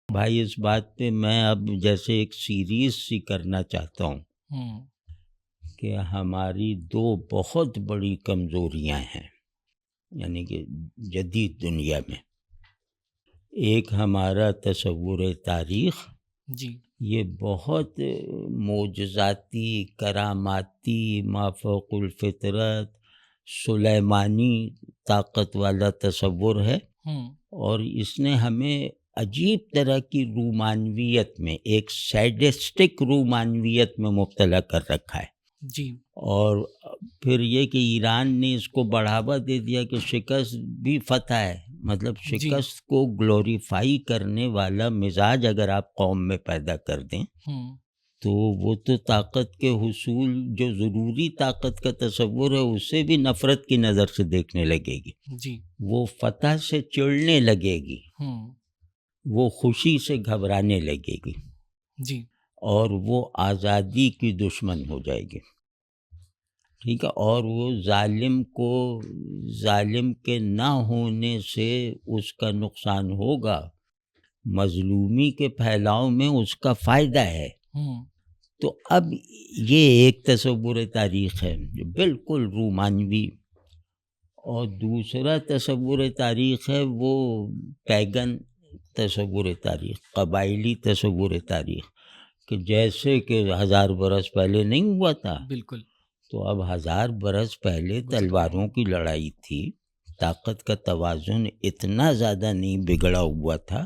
بھائی اس بات پہ میں اب جیسے ایک سیریز سی کرنا چاہتا ہوں کہ ہماری دو بہت بڑی کمزوریاں ہیں، یعنی کہ جدید دنیا میں۔ ایک ہمارا تصور تاریخ، جی یہ بہت معجزاتی، کراماتی، مافوق الفطرت، سلیمانی طاقت والا تصور ہے، اور اس نے ہمیں عجیب طرح کی رومانویت میں، ایک سیڈسٹک رومانویت میں مبتلا کر رکھا ہے۔ جی اور پھر یہ کہ ایران نے اس کو بڑھاوا دے دیا کہ شکست بھی فتح ہے، مطلب جی شکست کو گلوریفائی کرنے والا مزاج اگر آپ قوم میں پیدا کر دیں تو وہ تو طاقت کے حصول، جو ضروری طاقت کا تصور ہے، اسے بھی نفرت کی نظر سے دیکھنے لگے گی، جی وہ فتح سے چڑنے لگے گی، وہ خوشی سے گھبرانے لگے گی، جی اور وہ آزادی کی دشمن ہو جائے گی، ٹھیک ہے۔ اور وہ ظالم کے نہ ہونے سے اس کا نقصان ہوگا، مظلومی کے پھیلاؤ میں اس کا فائدہ ہے۔ تو اب یہ ایک تصور تاریخ ہے جو بالکل رومانوی، اور دوسرا تصور تاریخ ہے وہ پیگن تصور تاریخ، قبائلی تصور تاریخ، کہ جیسے کہ 1000 برس پہلے نہیں ہوا تھا، بالکل، تو اب 1000 برس پہلے تلواروں کی لڑائی تھی، طاقت کا توازن اتنا زیادہ نہیں بگڑا ہوا تھا،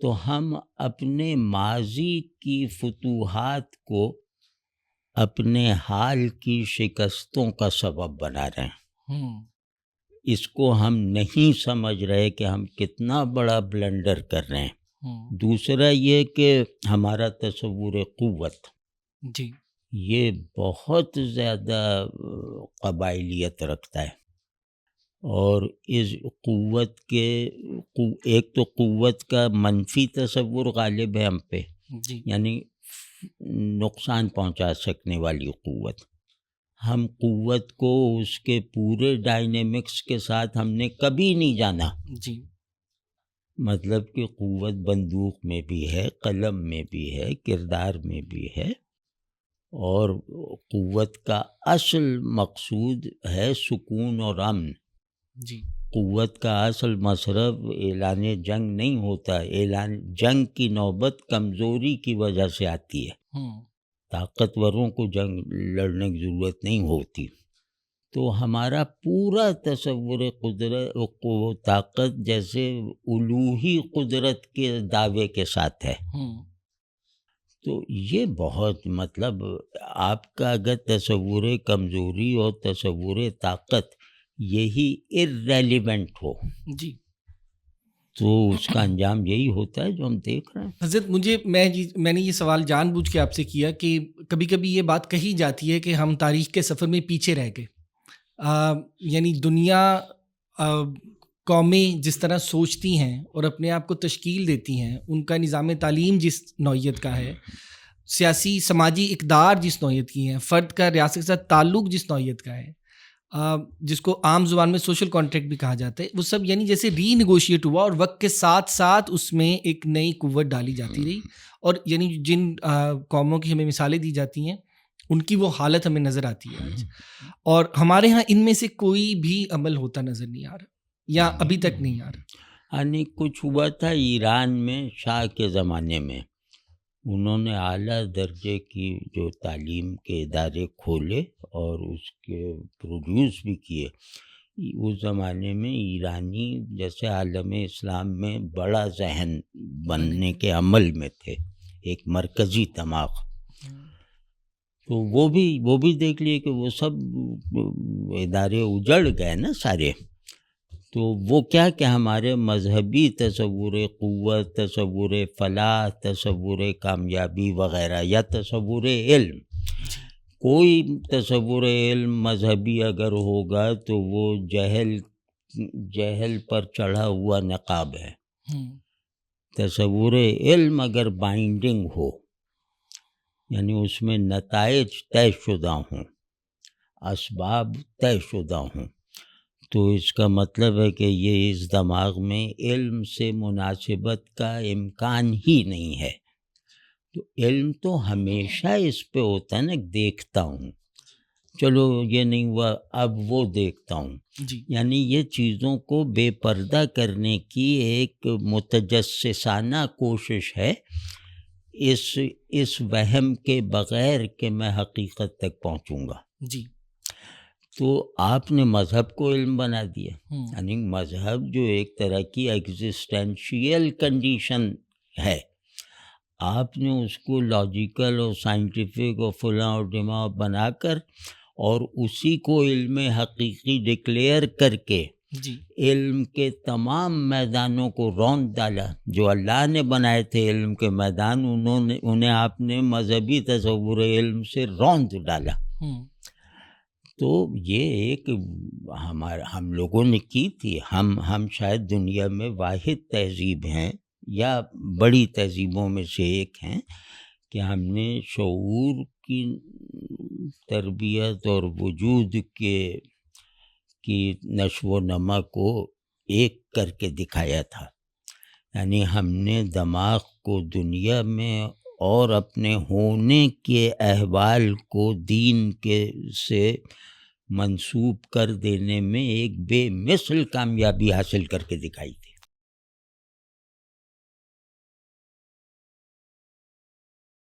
تو ہم اپنے ماضی کی فتوحات کو اپنے حال کی شکستوں کا سبب بنا رہے ہیں۔ اس کو ہم نہیں سمجھ رہے کہ ہم کتنا بڑا بلنڈر کر رہے ہیں۔ دوسرا یہ کہ ہمارا تصور قوت، جی یہ بہت زیادہ قبائلیت رکھتا ہے، اور اس قوت کے ایک تو قوت کا منفی تصور غالب ہے ہم پہ، جی یعنی نقصان پہنچا سکنے والی قوت۔ ہم قوت کو اس کے پورے ڈائنامکس کے ساتھ ہم نے کبھی نہیں جانا، جی مطلب کہ قوت بندوق میں بھی ہے، قلم میں بھی ہے، کردار میں بھی ہے، اور قوت کا اصل مقصود ہے سکون اور امن۔ جی قوت کا اصل مصرف اعلان جنگ نہیں ہوتا، اعلان جنگ کی نوبت کمزوری کی وجہ سے آتی ہے، طاقتوروں کو جنگ لڑنے کی ضرورت نہیں ہوتی۔ تو ہمارا پورا تصور قدرت و طاقت جیسے الوہی قدرت کے دعوے کے ساتھ ہے۔ تو یہ بہت، مطلب آپ کا اگر تصور کمزوری اور تصور طاقت یہی irrelevant ہو جی تو اس کا انجام یہی ہوتا ہے جو ہم دیکھ رہے ہیں۔ حضرت میں نے یہ سوال جان بوجھ کے آپ سے کیا کہ کبھی کبھی یہ بات کہی جاتی ہے کہ ہم تاریخ کے سفر میں پیچھے رہ گئے، یعنی دنیا، قومیں جس طرح سوچتی ہیں اور اپنے آپ کو تشکیل دیتی ہیں، ان کا نظام تعلیم جس نوعیت کا ہے، سیاسی سماجی اقدار جس نوعیت کی ہیں، فرد کا ریاست کے ساتھ تعلق جس نوعیت کا ہے، جس کو عام زبان میں سوشل کانٹریکٹ بھی کہا جاتا ہے، وہ سب یعنی جیسے ری نیگوشیٹ ہوا، اور وقت کے ساتھ ساتھ اس میں ایک نئی قوت ڈالی جاتی رہی، اور یعنی جن قوموں کی ہمیں مثالیں دی جاتی ہیں ان کی وہ حالت ہمیں نظر آتی ہے آج، اور ہمارے ہاں ان میں سے کوئی بھی عمل ہوتا نظر نہیں آ رہا، یا ابھی تک نہیں آ رہا۔ یعنی کچھ ہوا تھا ایران میں شاہ کے زمانے میں، انہوں نے اعلیٰ درجے کی جو تعلیم کے ادارے کھولے اور اس کے پروڈیوس بھی کیے۔ اس زمانے میں ایرانی جیسے عالم اسلام میں بڑا ذہن بننے کے عمل میں تھے، ایک مرکزی دماغ، تو وہ بھی دیکھ لیے کہ وہ سب ادارے اجڑ گئے نا سارے۔ تو وہ کیا کہ ہمارے مذہبی تصور قوت، تصور فلاح، تصور کامیابی وغیرہ، یا تصور علم، کوئی تصور علم مذہبی اگر ہوگا تو وہ جہل پر چڑھا ہوا نقاب ہے۔ تصور علم اگر بائنڈنگ ہو، یعنی اس میں نتائج طے شدہ ہوں، اسباب طے شدہ ہوں، تو اس کا مطلب ہے کہ یہ اس دماغ میں علم سے مناسبت کا امکان ہی نہیں ہے. تو علم تو ہمیشہ اس پہ ہوتا ہے نا، دیکھتا ہوں، چلو یہ نہیں ہوا اب وہ دیکھتا ہوں. جی یعنی یہ چیزوں کو بے پردہ کرنے کی ایک متجسسانہ کوشش ہے، اس وہم کے بغیر کہ میں حقیقت تک پہنچوں گا. جی تو آپ نے مذہب کو علم بنا دیا. یعنی مذہب جو ایک طرح کی ایگزسٹینشیل کنڈیشن ہے، آپ نے اس کو لاجیکل اور سائنٹیفک اور فلاں اور ڈماغ بنا کر اور اسی کو علم حقیقی ڈکلیئر کر کے جی علم کے تمام میدانوں کو روند ڈالا. جو اللہ نے بنائے تھے علم کے میدان، انہیں آپ نے مذہبی تصور علم سے روند ڈالا. تو یہ ایک ہم لوگوں نے کی تھی. ہم شاید دنیا میں واحد تہذیب ہیں یا بڑی تہذیبوں میں سے ایک ہیں کہ ہم نے شعور کی تربیت اور وجود کی نشو و نما کو ایک کر کے دکھایا تھا. یعنی ہم نے دماغ کو دنیا میں اور اپنے ہونے کے احوال کو دین سے منسوب کر دینے میں ایک بے مثل کامیابی حاصل کر کے دکھائی تھی.